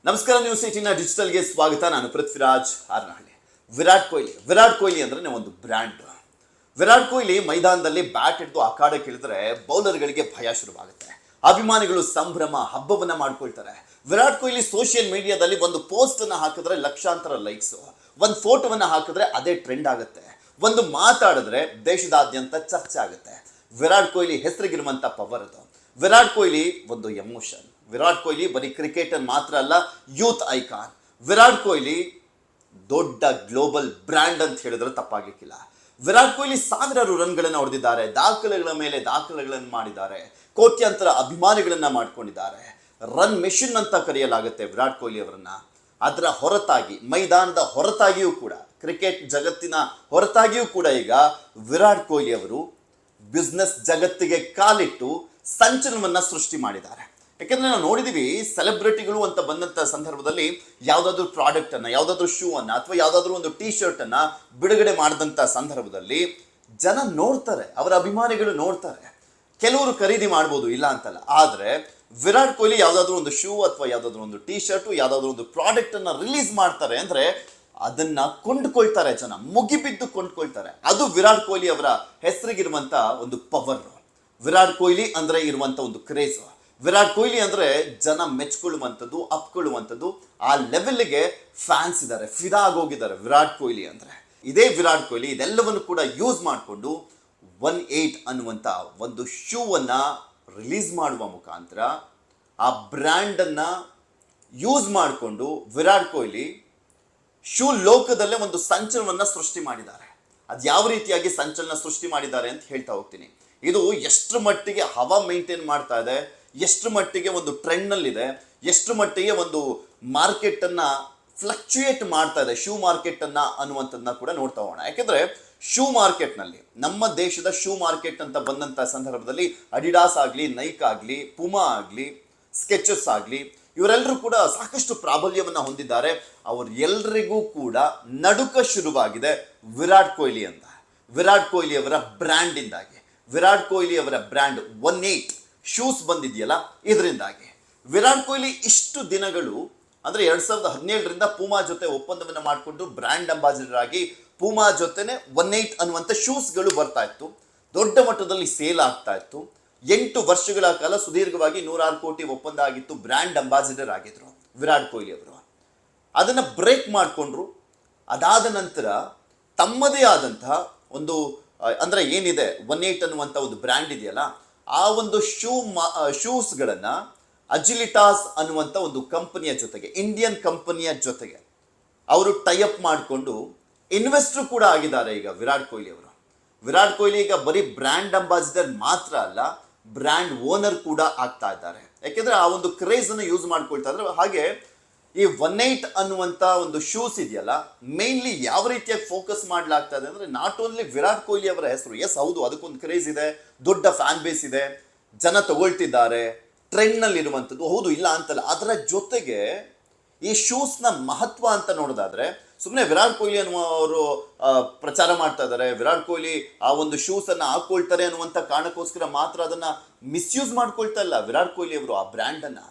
ನಮಸ್ಕಾರ, ನ್ಯೂಸ್ 18 ಡಿಜಿಟಲ್ಗೆ ಸ್ವಾಗತ. ನಾನು ಪೃಥ್ವಿರಾಜ್ ಹಾರನಹಳ್ಳಿ. ವಿರಾಟ್ ಕೊಹ್ಲಿ ಅಂದ್ರೆ ಒಂದು ಬ್ರ್ಯಾಂಡ್. ವಿರಾಟ್ ಕೊಹ್ಲಿ ಮೈದಾನದಲ್ಲಿ ಬ್ಯಾಟ್ ಹಿಡಿದು ಅಖಾಡಕ್ಕೆ ಇಳಿದ್ರೆ ಬೌಲರ್ಗಳಿಗೆ ಭಯ ಶುರುವಾಗುತ್ತೆ. ಅಭಿಮಾನಿಗಳು ಸಂಭ್ರಮ ಹಬ್ಬವನ್ನ ಮಾಡ್ಕೊಳ್ತಾರೆ. ವಿರಾಟ್ ಕೊಹ್ಲಿ ಸೋಷಿಯಲ್ ಮೀಡಿಯಾದಲ್ಲಿ ಒಂದು ಪೋಸ್ಟ್ ಅನ್ನ ಹಾಕಿದ್ರೆ ಲಕ್ಷಾಂತರ ಲೈಕ್ಸ್, ಒಂದು ಫೋಟೋವನ್ನ ಹಾಕಿದ್ರೆ ಅದೇ ಟ್ರೆಂಡ್ ಆಗುತ್ತೆ, ಒಂದು ಮಾತಾಡಿದ್ರೆ ದೇಶದಾದ್ಯಂತ ಚರ್ಚೆ ಆಗುತ್ತೆ. ವಿರಾಟ್ ಕೊಹ್ಲಿ ಹೆಸರಿಗಿರುವಂತ ಪವರ್ ಅದು. ವಿರಾಟ್ ಕೊಹ್ಲಿ ಒಂದು ಎಮೋಷನ್. ವಿರಾಟ್ ಕೊಹ್ಲಿ ಬರೀ ಕ್ರಿಕೆಟರ್ ಮಾತ್ರ ಅಲ್ಲ, ಯೂತ್ ಐಕಾನ್. ವಿರಾಟ್ ಕೊಹ್ಲಿ ದೊಡ್ಡ ಗ್ಲೋಬಲ್ ಬ್ರ್ಯಾಂಡ್ ಅಂತ ಹೇಳಿದ್ರೆ ತಪ್ಪಾಗಲಿಕ್ಕಿಲ್ಲ. ವಿರಾಟ್ ಕೊಹ್ಲಿ ಸಾವಿರಾರು ರನ್ಗಳನ್ನು ಹೊಡೆದಿದ್ದಾರೆ, ದಾಖಲೆಗಳ ಮೇಲೆ ದಾಖಲೆಗಳನ್ನು ಮಾಡಿದ್ದಾರೆ, ಕೋಟ್ಯಾಂತರ ಅಭಿಮಾನಿಗಳನ್ನ ಮಾಡ್ಕೊಂಡಿದ್ದಾರೆ. ರನ್ ಮೆಷಿನ್ ಅಂತ ಕರೆಯಲಾಗುತ್ತೆ ವಿರಾಟ್ ಕೊಹ್ಲಿ ಅವರನ್ನ. ಅದರ ಹೊರತಾಗಿ, ಮೈದಾನದ ಹೊರತಾಗಿಯೂ ಕೂಡ, ಕ್ರಿಕೆಟ್ ಜಗತ್ತಿನ ಹೊರತಾಗಿಯೂ ಕೂಡ ಈಗ ವಿರಾಟ್ ಕೊಹ್ಲಿ ಅವರು ಬಿಸ್ನೆಸ್ ಜಗತ್ತಿಗೆ ಕಾಲಿಟ್ಟು ಸಂಚಲನವನ್ನ ಸೃಷ್ಟಿ ಮಾಡಿದ್ದಾರೆ. ಯಾಕೆಂದ್ರೆ ನಾವು ನೋಡಿದೀವಿ, ಸೆಲೆಬ್ರಿಟಿಗಳು ಅಂತ ಬಂದಂತ ಸಂದರ್ಭದಲ್ಲಿ ಯಾವುದಾದ್ರೂ ಪ್ರಾಡಕ್ಟ್ ಅನ್ನ, ಯಾವುದಾದ್ರೂ ಶೂ ಅನ್ನ ಅಥವಾ ಯಾವುದಾದ್ರೂ ಒಂದು ಟೀ ಶರ್ಟ್ ಅನ್ನ ಬಿಡುಗಡೆ ಮಾಡಿದಂತ ಸಂದರ್ಭದಲ್ಲಿ ಜನ ನೋಡ್ತಾರೆ, ಅವರ ಅಭಿಮಾನಿಗಳು ನೋಡ್ತಾರೆ. ಕೆಲವರು ಖರೀದಿ ಮಾಡ್ಬೋದು, ಇಲ್ಲ ಅಂತಲ್ಲ. ಆದ್ರೆ ವಿರಾಟ್ ಕೊಹ್ಲಿ ಯಾವುದಾದ್ರೂ ಒಂದು ಶೂ ಅಥವಾ ಯಾವುದಾದ್ರೂ ಒಂದು ಟೀ ಶರ್ಟ್, ಯಾವುದಾದ್ರೂ ಒಂದು ಪ್ರಾಡಕ್ಟ್ ಅನ್ನ ರಿಲೀಸ್ ಮಾಡ್ತಾರೆ ಅಂದ್ರೆ ಅದನ್ನ ಕೊಂಡ್ಕೊಳ್ತಾರೆ ಜನ, ಮುಗಿಬಿದ್ದು ಕೊಂಡ್ಕೊಳ್ತಾರೆ. ಅದು ವಿರಾಟ್ ಕೊಹ್ಲಿ ಅವರ ಹೆಸರಿಗಿರುವಂತ ಒಂದು ಪವರ್. ವಿರಾಟ್ ಕೊಹ್ಲಿ ಅಂದ್ರೆ ಇರುವಂತ ಒಂದು ಕ್ರೇಜ್. ವಿರಾಟ್ ಕೊಹ್ಲಿ ಅಂದ್ರೆ ಜನ ಮೆಚ್ಕೊಳ್ಳುವಂಥದ್ದು, ಅಪ್ಕೊಳ್ಳುವಂಥದ್ದು. ಆ ಲೆವೆಲ್ಗೆ ಫ್ಯಾನ್ಸ್ ಇದ್ದಾರೆ, ಫಿದಾ ಆಗೋಗಿದ್ದಾರೆ ವಿರಾಟ್ ಕೊಹ್ಲಿ ಅಂದ್ರೆ. ಇದೇ ವಿರಾಟ್ ಕೊಹ್ಲಿ ಇದೆಲ್ಲವನ್ನು ಕೂಡ ಯೂಸ್ ಮಾಡಿಕೊಂಡು 18 ಅನ್ನುವಂಥ ಒಂದು ಶೂ ಅನ್ನ ರಿಲೀಸ್ ಮಾಡುವ ಮುಖಾಂತರ, ಆ ಬ್ರ್ಯಾಂಡ್ ಅನ್ನ ಯೂಸ್ ಮಾಡಿಕೊಂಡು ವಿರಾಟ್ ಕೊಹ್ಲಿ ಶೂ ಲೋಕದಲ್ಲೇ ಒಂದು ಸಂಚಲನವನ್ನ ಸೃಷ್ಟಿ ಮಾಡಿದ್ದಾರೆ. ಅದು ಯಾವ ರೀತಿಯಾಗಿ ಸಂಚಲನ ಸೃಷ್ಟಿ ಮಾಡಿದ್ದಾರೆ ಅಂತ ಹೇಳ್ತಾ ಹೋಗ್ತೀನಿ. ಇದು ಎಷ್ಟರ ಮಟ್ಟಿಗೆ ಹವಾ ಮೇಂಟೈನ್ ಮಾಡ್ತಾ ಇದೆ, ಎಷ್ಟು ಮಟ್ಟಿಗೆ ಒಂದು ಟ್ರೆಂಡ್ ನಲ್ಲಿದೆ, ಎಷ್ಟು ಮಟ್ಟಿಗೆ ಒಂದು ಮಾರ್ಕೆಟ್ ಅನ್ನ ಫ್ಲಕ್ಚುಯೇಟ್ ಮಾಡ್ತಾ ಇದೆ, ಶೂ ಮಾರ್ಕೆಟ್ ಅನ್ನ ಅನ್ನುವಂಥದ್ದನ್ನ ಕೂಡ ನೋಡ್ತಾ ಹೋಗೋಣ. ಯಾಕೆಂದ್ರೆ ಶೂ ಮಾರ್ಕೆಟ್ ನಲ್ಲಿ, ನಮ್ಮ ದೇಶದ ಶೂ ಮಾರ್ಕೆಟ್ ಅಂತ ಬಂದಂತ ಸಂದರ್ಭದಲ್ಲಿ ಅಡಿಡಾಸ್ ಆಗ್ಲಿ, ನೈಕ್ ಆಗ್ಲಿ, ಪುಮಾ ಆಗ್ಲಿ, ಸ್ಕೆಚಸ್ ಆಗ್ಲಿ, ಇವರೆಲ್ಲರೂ ಕೂಡ ಸಾಕಷ್ಟು ಪ್ರಾಬಲ್ಯವನ್ನ ಹೊಂದಿದ್ದಾರೆ. ಅವರೆಲ್ಲರಿಗೂ ಕೂಡ ನಡುಕ ಶುರುವಾಗಿದೆ ವಿರಾಟ್ ಕೊಹ್ಲಿ ಅಂತ. ವಿರಾಟ್ ಕೊಹ್ಲಿ ಅವರ ಬ್ರ್ಯಾಂಡ್ ಇಂದಾಗಿ, ವಿರಾಟ್ ಕೊಹ್ಲಿ ಅವರ ಬ್ರ್ಯಾಂಡ್ 18 ಶೂಸ್ ಬಂದಿದೆಯಲ್ಲ, ಇದರಿಂದಾಗಿ ವಿರಾಟ್ ಕೊಹ್ಲಿ ಇಷ್ಟು ದಿನಗಳು ಅಂದ್ರೆ 2017ರಿಂದ ಪೂಮಾ ಜೊತೆ ಒಪ್ಪಂದವನ್ನ ಮಾಡಿಕೊಂಡು ಬ್ರ್ಯಾಂಡ್ ಅಂಬಾಸಿಡರ್ ಆಗಿ ಪೂಮಾ ಜೊತೆನೆ 18 ಅನ್ನುವಂಥ ಶೂಸ್ಗಳು ಬರ್ತಾ ಇತ್ತು, ದೊಡ್ಡ ಮಟ್ಟದಲ್ಲಿ ಸೇಲ್ ಆಗ್ತಾ ಇತ್ತು. 8 ವರ್ಷಗಳ ಕಾಲ ಸುದೀರ್ಘವಾಗಿ 106 ಕೋಟಿ ಒಪ್ಪಂದ ಆಗಿತ್ತು. ಬ್ರ್ಯಾಂಡ್ ಅಂಬಾಸಿಡರ್ ಆಗಿದ್ರು ವಿರಾಟ್ ಕೊಹ್ಲಿ ಅವರು. ಅದನ್ನ ಬ್ರೇಕ್ ಮಾಡಿಕೊಂಡ್ರು. ಅದಾದ ನಂತರ ತಮ್ಮದೇ ಆದಂತಹ ಒಂದು ಅಂದ್ರೆ ಏನಿದೆ 18 ಅನ್ನುವಂಥ ಒಂದು ಬ್ರ್ಯಾಂಡ್ ಇದೆಯಲ್ಲ, ಆ ಒಂದು ಶೂಸ್ಗಳನ್ನ ಅಜಿಲಿಟಾಸ್ ಅನ್ನುವಂಥ ಒಂದು ಕಂಪನಿಯ ಜೊತೆಗೆ, ಇಂಡಿಯನ್ ಕಂಪನಿಯ ಜೊತೆಗೆ ಅವರು ಟೈಅಪ್ ಮಾಡಿಕೊಂಡು ಇನ್ವೆಸ್ಟರ್ ಕೂಡ ಆಗಿದ್ದಾರೆ ಈಗ ವಿರಾಟ್ ಕೊಹ್ಲಿ ಅವರು. ವಿರಾಟ್ ಕೊಹ್ಲಿ ಈಗ ಬರೀ ಬ್ರ್ಯಾಂಡ್ ಅಂಬಾಸಿಡರ್ ಮಾತ್ರ ಅಲ್ಲ, ಬ್ರ್ಯಾಂಡ್ ಓನರ್ ಕೂಡ ಆಗ್ತಾ ಇದ್ದಾರೆ. ಯಾಕೆಂದ್ರೆ ಆ ಒಂದು ಕ್ರೇಜ್ ಅನ್ನು ಯೂಸ್ ಮಾಡ್ಕೊಳ್ತಾ ಇದ್ದಾರೆ. ಹಾಗೆ ಈ 18 ಅನ್ನುವಂಥ ಒಂದು ಶೂಸ್ ಇದೆಯಲ್ಲ, ಮೇನ್ಲಿ ಯಾವ ರೀತಿಯಾಗಿ ಫೋಕಸ್ ಮಾಡ್ಲಾಗ್ತಾ ಇದೆ ಅಂದ್ರೆ, ನಾಟ್ ಓನ್ಲಿ ವಿರಾಟ್ ಕೊಹ್ಲಿ ಅವರ ಹೆಸರು, ಎಸ್ ಹೌದು, ಅದಕ್ಕೊಂದು ಕ್ರೇಜ್ ಇದೆ, ದೊಡ್ಡ ಫ್ಯಾನ್ ಬೇಸ್ ಇದೆ, ಜನ ತಗೊಳ್ತಿದ್ದಾರೆ, ಟ್ರೆಂಡ್ ನಲ್ಲಿ ಇರುವಂಥದ್ದು, ಹೌದು, ಇಲ್ಲ ಅಂತಲ್ಲ. ಅದರ ಜೊತೆಗೆ ಈ ಶೂಸ್ನ ಮಹತ್ವ ಅಂತ ನೋಡೋದಾದ್ರೆ, ಸುಮ್ಮನೆ ವಿರಾಟ್ ಕೊಹ್ಲಿ ಅನ್ನುವರು ಪ್ರಚಾರ ಮಾಡ್ತಾ ಇದ್ದಾರೆ, ವಿರಾಟ್ ಕೊಹ್ಲಿ ಆ ಒಂದು ಶೂಸ್ ಅನ್ನ ಹಾಕೊಳ್ತಾರೆ ಅನ್ನುವಂಥ ಕಾರಣಕ್ಕೋಸ್ಕರ ಮಾತ್ರ ಅದನ್ನ ಮಿಸ್ಯೂಸ್ ಮಾಡ್ಕೊಳ್ತಾ ಇಲ್ಲ ವಿರಾಟ್ ಕೊಹ್ಲಿ ಅವರು. ಆ ಬ್ರ್ಯಾಂಡ್ ಅನ್ನ,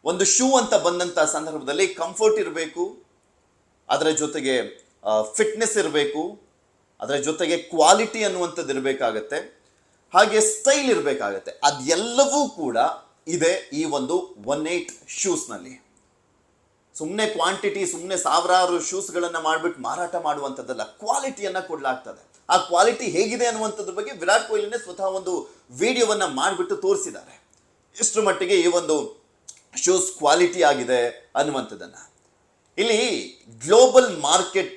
ಒಂದು ಶೂ ಅಂತ ಬಂದಂತ ಸಂದರ್ಭದಲ್ಲಿ ಕಂಫರ್ಟ್ ಇರಬೇಕು, ಅದರ ಜೊತೆಗೆ ಫಿಟ್ನೆಸ್ ಇರಬೇಕು, ಅದರ ಜೊತೆಗೆ ಕ್ವಾಲಿಟಿ ಅನ್ನುವಂಥದ್ದು ಇರಬೇಕಾಗತ್ತೆ, ಹಾಗೆ ಸ್ಟೈಲ್ ಇರಬೇಕಾಗತ್ತೆ. ಅದೆಲ್ಲವೂ ಕೂಡ ಇದೆ ಈ ಒಂದು 18 ಶೂಸ್ನಲ್ಲಿ. ಸುಮ್ಮನೆ ಕ್ವಾಂಟಿಟಿ, ಸುಮ್ಮನೆ ಸಾವಿರಾರು ಶೂಸ್ಗಳನ್ನು ಮಾಡಿಬಿಟ್ಟು ಮಾರಾಟ ಮಾಡುವಂಥದ್ದಲ್ಲ, ಕ್ವಾಲಿಟಿಯನ್ನ ಕೊಡಲಾಗ್ತದೆ. ಆ ಕ್ವಾಲಿಟಿ ಹೇಗಿದೆ ಅನ್ನುವಂಥದ್ರ ಬಗ್ಗೆ ವಿರಾಟ್ ಕೊಹ್ಲಿನೇ ಸ್ವತಃ ಒಂದು ವಿಡಿಯೋವನ್ನ ಮಾಡಿಬಿಟ್ಟು ತೋರಿಸಿದ್ದಾರೆ, ಎಷ್ಟು ಮಟ್ಟಿಗೆ ಈ ಒಂದು ಶೂಸ್ ಕ್ವಾಲಿಟಿ ಆಗಿದೆ ಅನ್ನುವಂಥದ್ದನ್ನ. ಇಲ್ಲಿ ಗ್ಲೋಬಲ್ ಮಾರ್ಕೆಟ್,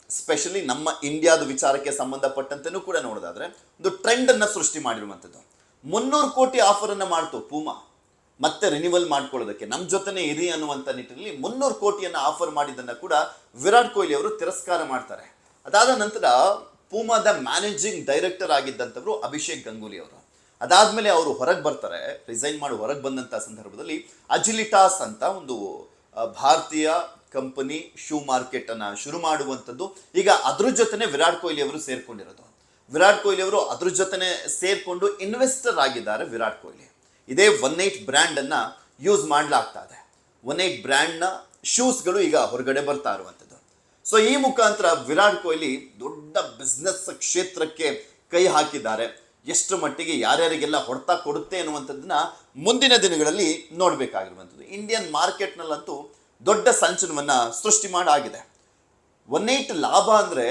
ಸ್ಪೆಷಲಿ ನಮ್ಮ ಇಂಡಿಯಾದ ವಿಚಾರಕ್ಕೆ ಸಂಬಂಧಪಟ್ಟಂತೆನೂ ಕೂಡ ನೋಡೋದಾದ್ರೆ ಒಂದು ಟ್ರೆಂಡ್ ಅನ್ನ ಸೃಷ್ಟಿ ಮಾಡಿರುವಂಥದ್ದು. 300 ಕೋಟಿ ಆಫರ್ ಅನ್ನ ಮಾಡ್ತು ಪೂಮಾ, ಮತ್ತೆ ರಿನಿವಲ್ ಮಾಡ್ಕೊಳ್ಳೋದಕ್ಕೆ ನಮ್ಮ ಜೊತೆನೆ ಇರಿ ಅನ್ನುವಂಥ ನಿಟ್ಟಿನಲ್ಲಿ 300 ಕೋಟಿಯನ್ನ ಆಫರ್ ಮಾಡಿದ್ದನ್ನ ಕೂಡ ವಿರಾಟ್ ಕೊಹ್ಲಿ ಅವರು ತಿರಸ್ಕಾರ ಮಾಡ್ತಾರೆ. ಅದಾದ ನಂತರ ಪೂಮಾದ ಮ್ಯಾನೇಜಿಂಗ್ ಡೈರೆಕ್ಟರ್ ಆಗಿದ್ದಂಥವ್ರು ಅಭಿಷೇಕ್ ಗಂಗೂಲಿ ಅವರು. ಅದಾದ್ಮೇಲೆ ಅವರು ಹೊರಗೆ ಬರ್ತಾರೆ, ರಿಸೈನ್ ಮಾಡಿ ಹೊರಗೆ ಬಂದಂಥ ಸಂದರ್ಭದಲ್ಲಿ ಅಜಿಲಿಟಾಸ್ ಅಂತ ಒಂದು ಭಾರತೀಯ ಕಂಪನಿ ಶೂ ಮಾರ್ಕೆಟ್ ಅನ್ನ ಶುರು ಮಾಡುವಂಥದ್ದು. ಈಗ ಅದ್ರ ಜೊತೆನೆ ವಿರಾಟ್ ಕೊಹ್ಲಿ ಅವರು ಸೇರ್ಕೊಂಡಿರೋದು. ವಿರಾಟ್ ಕೊಹ್ಲಿ ಅವರು ಅದ್ರ ಜೊತೆನೆ ಸೇರ್ಕೊಂಡು ಇನ್ವೆಸ್ಟರ್ ಆಗಿದ್ದಾರೆ ವಿರಾಟ್ ಕೊಹ್ಲಿ. ಇದೇ 18 ಬ್ರ್ಯಾಂಡ್ ಅನ್ನ ಯೂಸ್ ಮಾಡಲಾಗ್ತಾ ಇದೆ. 18 ಬ್ರ್ಯಾಂಡ್ನ ಶೂಸ್ಗಳು ಈಗ ಹೊರಗಡೆ ಬರ್ತಾ ಇರುವಂಥದ್ದು. ಸೊ ಈ ಮುಖಾಂತರ ವಿರಾಟ್ ಕೊಹ್ಲಿ ದೊಡ್ಡ ಬಿಸ್ನೆಸ್ ಕ್ಷೇತ್ರಕ್ಕೆ ಕೈ ಹಾಕಿದ್ದಾರೆ. ಎಷ್ಟು ಮಟ್ಟಿಗೆ ಯಾರ್ಯಾರಿಗೆಲ್ಲ ಹೊಡೆತ ಕೊಡುತ್ತೆ ಅನ್ನುವಂಥದ್ದನ್ನ ಮುಂದಿನ ದಿನಗಳಲ್ಲಿ ನೋಡಬೇಕಾಗಿರುವಂಥದ್ದು. ಇಂಡಿಯನ್ ಮಾರ್ಕೆಟ್ನಲ್ಲಂತೂ ದೊಡ್ಡ ಸಂಚಲನವನ್ನ ಸೃಷ್ಟಿ ಮಾಡಾಗಿದೆ. 18 ಲಾಭ ಅಂದರೆ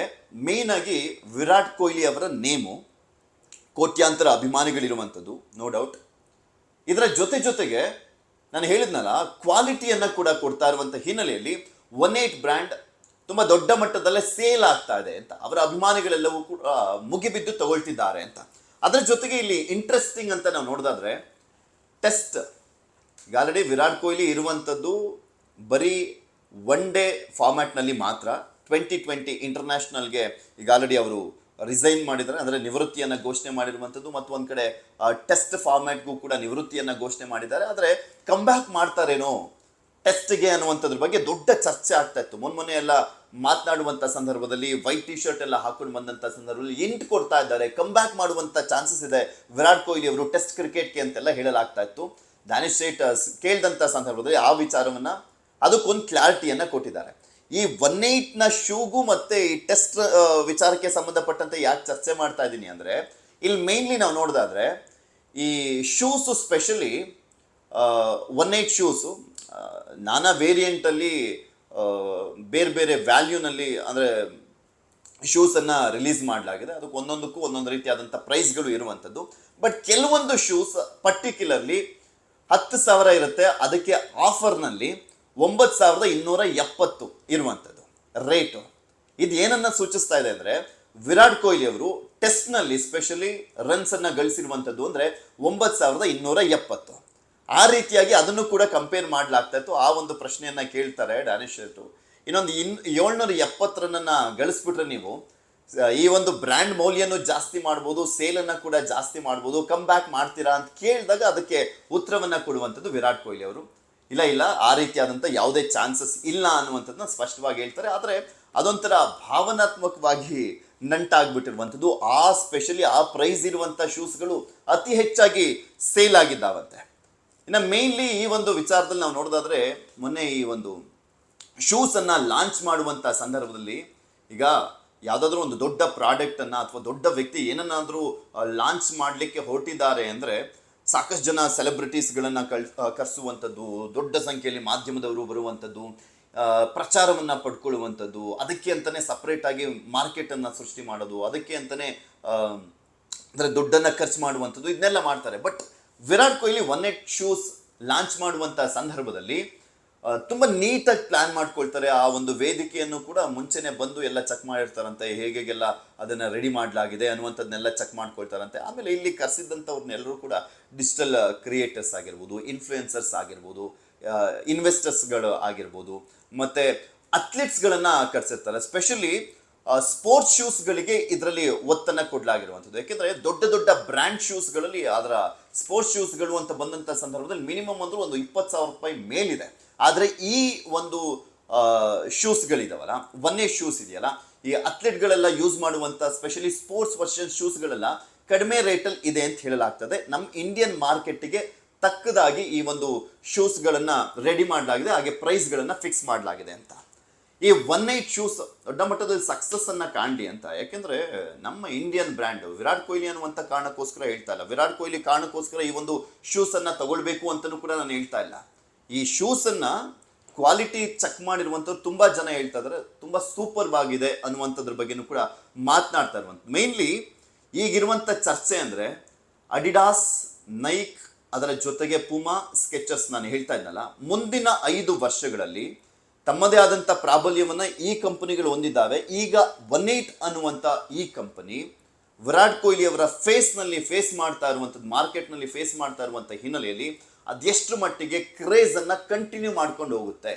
ಮೇನ್ ಆಗಿ ವಿರಾಟ್ ಕೊಹ್ಲಿ ಅವರ ನೇಮು, ಕೋಟ್ಯಾಂತರ ಅಭಿಮಾನಿಗಳಿರುವಂಥದ್ದು, ನೋ ಡೌಟ್. ಇದರ ಜೊತೆಗೆ ನಾನು ಹೇಳಿದ್ನಲ್ಲ, ಕ್ವಾಲಿಟಿಯನ್ನು ಕೂಡ ಕೊಡ್ತಾ ಇರುವಂಥ ಹಿನ್ನೆಲೆಯಲ್ಲಿ 18 ಬ್ರ್ಯಾಂಡ್ ತುಂಬ ದೊಡ್ಡ ಮಟ್ಟದಲ್ಲೇ ಸೇಲ್ ಆಗ್ತಾ ಇದೆ ಅಂತ ಅವರ ಅಭಿಮಾನಿಗಳೆಲ್ಲವೂ ಕೂಡ ಮುಗಿಬಿದ್ದು ತಗೊಳ್ತಿದ್ದಾರೆ ಅಂತ. ಅದರ ಜೊತೆಗೆ ಇಲ್ಲಿ ಇಂಟ್ರೆಸ್ಟಿಂಗ್ ಅಂತ ನಾವು ನೋಡೋದಾದ್ರೆ ಟೆಸ್ಟ್, ಈಗ ಆಲ್ರೆಡಿ ವಿರಾಟ್ ಕೊಹ್ಲಿ ಇರುವಂಥದ್ದು ಬರೀ ಒನ್ ಡೇ ಫಾರ್ಮ್ಯಾಟ್ನಲ್ಲಿ ಮಾತ್ರ. 2020 ಇಂಟರ್ನ್ಯಾಷನಲ್ಗೆ ಈಗ ಆಲ್ರೆಡಿ ಅವರು ರಿಸೈನ್ ಮಾಡಿದ್ದಾರೆ, ಅಂದರೆ ನಿವೃತ್ತಿಯನ್ನು ಘೋಷಣೆ ಮಾಡಿರುವಂಥದ್ದು. ಮತ್ತು ಒಂದು ಕಡೆ ಟೆಸ್ಟ್ ಫಾರ್ಮ್ಯಾಟ್ಗೂ ಕೂಡ ನಿವೃತ್ತಿಯನ್ನು ಘೋಷಣೆ ಮಾಡಿದ್ದಾರೆ. ಆದರೆ ಕಮ್ಬ್ಯಾಕ್ ಮಾಡ್ತಾರೇನೋ ಟೆಸ್ಟ್ಗೆ ಅನ್ನುವಂಥದ್ರ ಬಗ್ಗೆ ದೊಡ್ಡ ಚರ್ಚೆ ಆಗ್ತಾ ಇತ್ತು. ಮೊನ್ನೆ ಎಲ್ಲ ಮಾತನಾಡುವಂಥ ಸಂದರ್ಭದಲ್ಲಿ ವೈಟ್ ಟಿ ಶರ್ಟ್ ಎಲ್ಲ ಹಾಕೊಂಡು ಬಂದಂಥ ಸಂದರ್ಭದಲ್ಲಿ ಇಂಟ್ ಕೊಡ್ತಾ ಇದ್ದಾರೆ, ಕಮ್ಬ್ಯಾಕ್ ಮಾಡುವಂಥ ಚಾನ್ಸಸ್ ಇದೆ ವಿರಾಟ್ ಕೊಹ್ಲಿ ಅವರು ಟೆಸ್ಟ್ ಕ್ರಿಕೆಟ್ಗೆ ಅಂತೆಲ್ಲ ಹೇಳಲಾಗ್ತಾ ಇತ್ತು. ಡ್ಯಾನಿಶ್ ಸೇಠ್ ಕೇಳಿದಂಥ ಸಂದರ್ಭದಲ್ಲಿ ಆ ವಿಚಾರವನ್ನು ಅದಕ್ಕೊಂದು ಕ್ಲಾರಿಟಿಯನ್ನು ಕೊಟ್ಟಿದ್ದಾರೆ. ಈ 18ನ ಶೂಗೂ ಮತ್ತೆ ಈ ಟೆಸ್ಟ್ ವಿಚಾರಕ್ಕೆ ಸಂಬಂಧಪಟ್ಟಂತೆ ಯಾಕೆ ಚರ್ಚೆ ಮಾಡ್ತಾ ಇದ್ದೀನಿ ಅಂದರೆ, ಇಲ್ಲಿ ಮೇನ್ಲಿ ನಾವು ನೋಡೋದಾದ್ರೆ ಈ ಶೂಸು ಸ್ಪೆಷಲಿ 18 ಶೂಸು ನಾನಾ ವೇರಿಯಂಟಲ್ಲಿ ಬೇರೆ ಬೇರೆ ವ್ಯಾಲ್ಯೂನಲ್ಲಿ ಅಂದರೆ ಶೂಸನ್ನು ರಿಲೀಸ್ ಮಾಡಲಾಗಿದೆ. ಅದಕ್ಕೆ ಒಂದೊಂದಕ್ಕೂ ಒಂದೊಂದು ರೀತಿಯಾದಂಥ ಪ್ರೈಸ್ಗಳು ಇರುವಂಥದ್ದು. ಬಟ್ ಕೆಲವೊಂದು ಶೂಸ್ ಪರ್ಟಿಕ್ಯುಲರ್ಲಿ 10,000 ಇರುತ್ತೆ, ಅದಕ್ಕೆ ಆಫರ್ನಲ್ಲಿ 9,270 ಇರುವಂಥದ್ದು ರೇಟು. ಇದು ಏನನ್ನ ಸೂಚಿಸ್ತಾ ಇದೆ ಅಂದರೆ, ವಿರಾಟ್ ಕೊಹ್ಲಿ ಅವರು ಟೆಸ್ಟ್ನಲ್ಲಿ ಸ್ಪೆಷಲಿ ರನ್ಸನ್ನು ಗಳಿಸಿರುವಂಥದ್ದು ಅಂದರೆ 9,270. ಆ ರೀತಿಯಾಗಿ ಅದನ್ನು ಕೂಡ ಕಂಪೇರ್ ಮಾಡಲಾಗ್ತಾ ಇತ್ತು. ಆ ಒಂದು ಪ್ರಶ್ನೆಯನ್ನು ಕೇಳ್ತಾರೆ ಡ್ಯಾನಿಶ್ ಶೇಟು. ಇನ್ನೊಂದು 770 ರನ್ನನ್ನು ಗಳಿಸ್ಬಿಟ್ರೆ ನೀವು ಈ ಒಂದು ಬ್ರ್ಯಾಂಡ್ ಮೌಲ್ಯನೂ ಜಾಸ್ತಿ ಮಾಡ್ಬೋದು, ಸೇಲನ್ನು ಕೂಡ ಜಾಸ್ತಿ ಮಾಡ್ಬೋದು, ಕಮ್ ಬ್ಯಾಕ್ ಮಾಡ್ತೀರಾ ಅಂತ ಕೇಳಿದಾಗ ಅದಕ್ಕೆ ಉತ್ತರವನ್ನು ಕೊಡುವಂಥದ್ದು ವಿರಾಟ್ ಕೊಹ್ಲಿ ಅವರು ಇಲ್ಲ ಆ ರೀತಿಯಾದಂಥ ಯಾವುದೇ ಚಾನ್ಸಸ್ ಇಲ್ಲ ಅನ್ನುವಂಥದ್ದನ್ನ ಸ್ಪಷ್ಟವಾಗಿ ಹೇಳ್ತಾರೆ. ಆದರೆ ಅದೊಂಥರ ಭಾವನಾತ್ಮಕವಾಗಿ ನಂಟಾಗ್ಬಿಟ್ಟಿರುವಂಥದ್ದು. ಸ್ಪೆಷಲಿ ಆ ಪ್ರೈಸ್ ಇರುವಂಥ ಶೂಸ್ಗಳು ಅತಿ ಹೆಚ್ಚಾಗಿ ಸೇಲ್ ಆಗಿದ್ದಾವಂತೆ. ಇನ್ನು ಮೇನ್ಲಿ ಈ ಒಂದು ವಿಚಾರದಲ್ಲಿ ನಾವು ನೋಡೋದಾದ್ರೆ, ಮೊನ್ನೆ ಈ ಒಂದು ಶೂಸನ್ನು ಲಾಂಚ್ ಮಾಡುವಂಥ ಸಂದರ್ಭದಲ್ಲಿ ಈಗ ಯಾವುದಾದ್ರೂ ಒಂದು ದೊಡ್ಡ ಪ್ರಾಡಕ್ಟನ್ನು ಅಥವಾ ದೊಡ್ಡ ವ್ಯಕ್ತಿ ಏನನ್ನಾದರೂ ಲಾಂಚ್ ಮಾಡಲಿಕ್ಕೆ ಹೊರಟಿದ್ದಾರೆ ಅಂದರೆ ಸಾಕಷ್ಟು ಜನ ಸೆಲೆಬ್ರಿಟೀಸ್ಗಳನ್ನು ಕರೆಸುವಂಥದ್ದು, ದೊಡ್ಡ ಸಂಖ್ಯೆಯಲ್ಲಿ ಮಾಧ್ಯಮದವರು ಬರುವಂಥದ್ದು, ಪ್ರಚಾರವನ್ನು ಪಡ್ಕೊಳ್ಳುವಂಥದ್ದು, ಅದಕ್ಕೆ ಅಂತಲೇ ಸಪ್ರೇಟಾಗಿ ಮಾರ್ಕೆಟನ್ನು ಸೃಷ್ಟಿ ಮಾಡೋದು, ಅದಕ್ಕೆ ಅಂತಲೇ ಅಂದರೆ ದುಡ್ಡನ್ನು ಖರ್ಚು ಮಾಡುವಂಥದ್ದು, ಇದನ್ನೆಲ್ಲ ಮಾಡ್ತಾರೆ. But Virat Kohli 18 shoes launch ಮಾಡುವಂಥ ಸಂದರ್ಭದಲ್ಲಿ ತುಂಬ ನೀಟಾಗಿ ಪ್ಲ್ಯಾನ್ ಮಾಡ್ಕೊಳ್ತಾರೆ. ಆ ಒಂದು ವೇದಿಕೆಯನ್ನು ಕೂಡ ಮುಂಚೆನೆ ಬಂದು ಎಲ್ಲ ಚೆಕ್ ಮಾಡಿರ್ತಾರಂತೆ, ಹೇಗೆಲ್ಲ ಅದನ್ನು ರೆಡಿ ಮಾಡಲಾಗಿದೆ ಅನ್ನುವಂಥದ್ದನ್ನೆಲ್ಲ ಚೆಕ್ ಮಾಡ್ಕೊಳ್ತಾರಂತೆ. ಆಮೇಲೆ ಇಲ್ಲಿ ಕರೆಸಿದ್ದಂಥವ್ರನ್ನೆಲ್ಲರೂ ಕೂಡ ಡಿಜಿಟಲ್ ಕ್ರಿಯೇಟರ್ಸ್ ಆಗಿರ್ಬೋದು, ಇನ್ಫ್ಲೂಯೆನ್ಸರ್ಸ್ ಆಗಿರ್ಬೋದು, ಇನ್ವೆಸ್ಟರ್ಸ್ಗಳು ಆಗಿರ್ಬೋದು, ಮತ್ತು ಅಥ್ಲೀಟ್ಸ್ಗಳನ್ನು ಕರೆಸಿರ್ತಾರೆ. ಸ್ಪೆಷಲಿ ಸ್ಪೋರ್ಟ್ಸ್ ಶೂಸ್ಗಳಿಗೆ ಇದರಲ್ಲಿ ಒತ್ತನ್ನು ಕೊಡಲಾಗಿರುವಂಥದ್ದು. ಯಾಕೆಂದರೆ ದೊಡ್ಡ ದೊಡ್ಡ ಬ್ರ್ಯಾಂಡ್ ಶೂಸ್ಗಳಲ್ಲಿ ಅದರ ಸ್ಪೋರ್ಟ್ಸ್ ಶೂಸ್ಗಳು ಅಂತ ಬಂದಂಥ ಸಂದರ್ಭದಲ್ಲಿ ಮಿನಿಮಮ್ ಅಂದರೂ ಒಂದು 20,000 ರೂಪಾಯಿ ಮೇಲಿದೆ. ಆದರೆ ಈ ಒಂದು ಶೂಸ್ಗಳಿದಾವಲ್ಲ, 18 ಶೂಸ್ ಇದೆಯಲ್ಲ, ಈ ಅಥ್ಲೆಟ್ಗಳೆಲ್ಲ ಯೂಸ್ ಮಾಡುವಂಥ ಸ್ಪೆಷಲಿ ಸ್ಪೋರ್ಟ್ಸ್ ವರ್ಷನ್ ಶೂಸ್ಗಳೆಲ್ಲ ಕಡಿಮೆ ರೇಟಲ್ಲಿ ಇದೆ ಅಂತ ಹೇಳಲಾಗ್ತದೆ. ನಮ್ಮ ಇಂಡಿಯನ್ ಮಾರ್ಕೆಟ್ಗೆ ತಕ್ಕದಾಗಿ ಈ ಒಂದು ಶೂಸ್ಗಳನ್ನು ರೆಡಿ ಮಾಡಲಾಗಿದೆ, ಹಾಗೆ ಪ್ರೈಸ್ಗಳನ್ನು ಫಿಕ್ಸ್ ಮಾಡಲಾಗಿದೆ ಅಂತ. ಈ 18 ಶೂಸ್ ದೊಡ್ಡ ಮಟ್ಟದಲ್ಲಿ ಸಕ್ಸಸ್ ಅನ್ನ ಕಾಣಲಿ ಅಂತ. ಯಾಕೆಂದ್ರೆ ನಮ್ಮ ಇಂಡಿಯನ್ ಬ್ರ್ಯಾಂಡ್ ವಿರಾಟ್ ಕೊಹ್ಲಿ ಅನ್ನುವಂಥ ಕಾರಣಕ್ಕೋಸ್ಕರ ಹೇಳ್ತಾ ಇಲ್ಲ, ವಿರಾಟ್ ಕೊಹ್ಲಿ ಕಾರಣಕ್ಕೋಸ್ಕರ ಈ ಒಂದು ಶೂಸ್ ಅನ್ನ ತಗೊಳ್ಬೇಕು ಅಂತಲೂ ಕೂಡ ನಾನು ಹೇಳ್ತಾ ಇಲ್ಲ. ಈ ಶೂಸ್ ಅನ್ನ ಕ್ವಾಲಿಟಿ ಚೆಕ್ ಮಾಡಿರುವಂಥವ್ರು ತುಂಬಾ ಜನ ಹೇಳ್ತಾ ಇದ್ದಾರೆ, ತುಂಬಾ ಸೂಪರ್ ಆಗಿದೆ ಅನ್ನುವಂಥದ್ರ ಬಗ್ಗೆನೂ ಕೂಡ ಮಾತನಾಡ್ತಾ ಇರುವಂಥ. ಮೇನ್ಲಿ ಈಗಿರುವಂಥ ಚರ್ಚೆ ಅಂದರೆ ಅಡಿಡಾಸ್, ನೈಕ್, ಅದರ ಜೊತೆಗೆ ಪೂಮಾ, ಸ್ಕೆಚರ್ಸ್ ನಾನು ಹೇಳ್ತಾ ಇದ್ನಲ್ಲ, ಮುಂದಿನ 5 ವರ್ಷಗಳಲ್ಲಿ ತಮ್ಮದೇ ಆದಂಥ ಪ್ರಾಬಲ್ಯವನ್ನು ಈ ಕಂಪನಿಗಳು ಹೊಂದಿದ್ದಾವೆ. ಈಗ 18 ಅನ್ನುವಂಥ ಈ ಕಂಪನಿ ವಿರಾಟ್ ಕೊಹ್ಲಿ ಅವರ ಫೇಸ್ ಮಾಡ್ತಾ ಇರುವಂಥದ್ದು, ಮಾರ್ಕೆಟ್ನಲ್ಲಿ ಫೇಸ್ ಮಾಡ್ತಾ ಇರುವಂಥ ಹಿನ್ನೆಲೆಯಲ್ಲಿ ಅದೆಷ್ಟು ಮಟ್ಟಿಗೆ ಕ್ರೇಜನ್ನು ಕಂಟಿನ್ಯೂ ಮಾಡ್ಕೊಂಡು ಹೋಗುತ್ತೆ,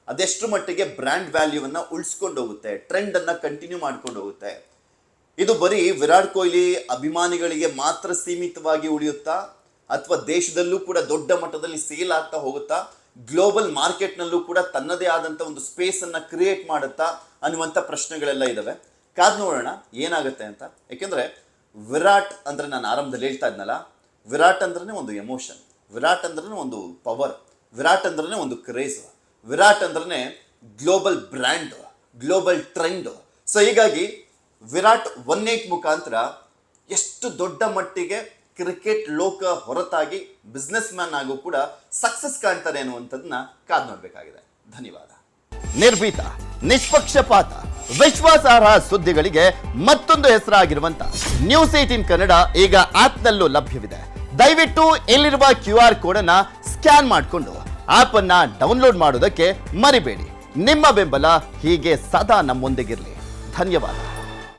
ಅದೆಷ್ಟು ಮಟ್ಟಿಗೆ ಬ್ರ್ಯಾಂಡ್ ವ್ಯಾಲ್ಯೂವನ್ನು ಉಳಿಸ್ಕೊಂಡು ಹೋಗುತ್ತೆ, ಟ್ರೆಂಡನ್ನು ಕಂಟಿನ್ಯೂ ಮಾಡ್ಕೊಂಡು ಹೋಗುತ್ತೆ. ಇದು ಬರೀ ವಿರಾಟ್ ಕೊಹ್ಲಿ ಅಭಿಮಾನಿಗಳಿಗೆ ಮಾತ್ರ ಸೀಮಿತವಾಗಿ ಉಳಿಯುತ್ತಾ, ಅಥವಾ ದೇಶದಲ್ಲೂ ಕೂಡ ದೊಡ್ಡ ಮಟ್ಟದಲ್ಲಿ ಸೇಲ್ ಆಗ್ತಾ ಹೋಗುತ್ತಾ, ಗ್ಲೋಬಲ್ ಮಾರ್ಕೆಟ್ನಲ್ಲೂ ಕೂಡ ತನ್ನದೇ ಆದಂಥ ಒಂದು ಸ್ಪೇಸನ್ನು ಕ್ರಿಯೇಟ್ ಮಾಡುತ್ತಾ ಅನ್ನುವಂಥ ಪ್ರಶ್ನೆಗಳೆಲ್ಲ ಇದ್ದಾವೆ. ಕಾದ್ ನೋಡೋಣ ಏನಾಗುತ್ತೆ ಅಂತ. ಯಾಕೆಂದರೆ ವಿರಾಟ್ ಅಂದರೆ ನಾನು ಆರಂಭದಲ್ಲಿ ಹೇಳ್ತಾ ಇದ್ನಲ್ಲ, ವಿರಾಟ್ ಅಂದ್ರೆ ಒಂದು ಎಮೋಷನ್, ವಿರಾಟ್ ಅಂದ್ರೆ ಒಂದು ಪವರ್, ವಿರಾಟ್ ಅಂದ್ರೆ ಒಂದು ಕ್ರೇಜ್, ವಿರಾಟ್ ಅಂದ್ರೆ global brand, global trend. So ಹೀಗಾಗಿ ವಿರಾಟ್ 18 ಮುಖಾಂತರ ಎಷ್ಟು ದೊಡ್ಡ ಮಟ್ಟಿಗೆ ಕ್ರಿಕೆಟ್ ಲೋಕ ಹೊರತಾಗಿ ಬಿಸ್ನೆಸ್ ಮ್ಯಾನ್ ಆಗು ಕೂಡ ಸಕ್ಸಸ್ ಕಾಣ್ತಾರೆ ಅನ್ನುವಂಥದ್ದನ್ನ ಕಾದ್ ನೋಡ್ಬೇಕಾಗಿದೆ. ಧನ್ಯವಾದ. ನಿರ್ಭೀತ, ನಿಷ್ಪಕ್ಷಪಾತ, ವಿಶ್ವಾಸಾರ್ಹ ಸುದ್ದಿಗಳಿಗೆ ಮತ್ತೊಂದು ಹೆಸರಾಗಿರುವಂತ ನ್ಯೂಸ್ 18 ಕನ್ನಡ ಈಗ ಆಪ್ನಲ್ಲೂ ಲಭ್ಯವಿದೆ. ದಯವಿಟ್ಟು ಇಲ್ಲಿರುವ QR ಕೋಡ್ ಅನ್ನ ಸ್ಕ್ಯಾನ್ ಮಾಡಿಕೊಂಡು ಆಪ್ ಅನ್ನ ಡೌನ್ಲೋಡ್ ಮಾಡೋದಕ್ಕೆ ಮರಿಬೇಡಿ. ನಿಮ್ಮ ಬೆಂಬಲ ಹೀಗೆ ಸದಾ ನಮ್ಮೊಂದಿಗಿರಲಿ. ಧನ್ಯವಾದ.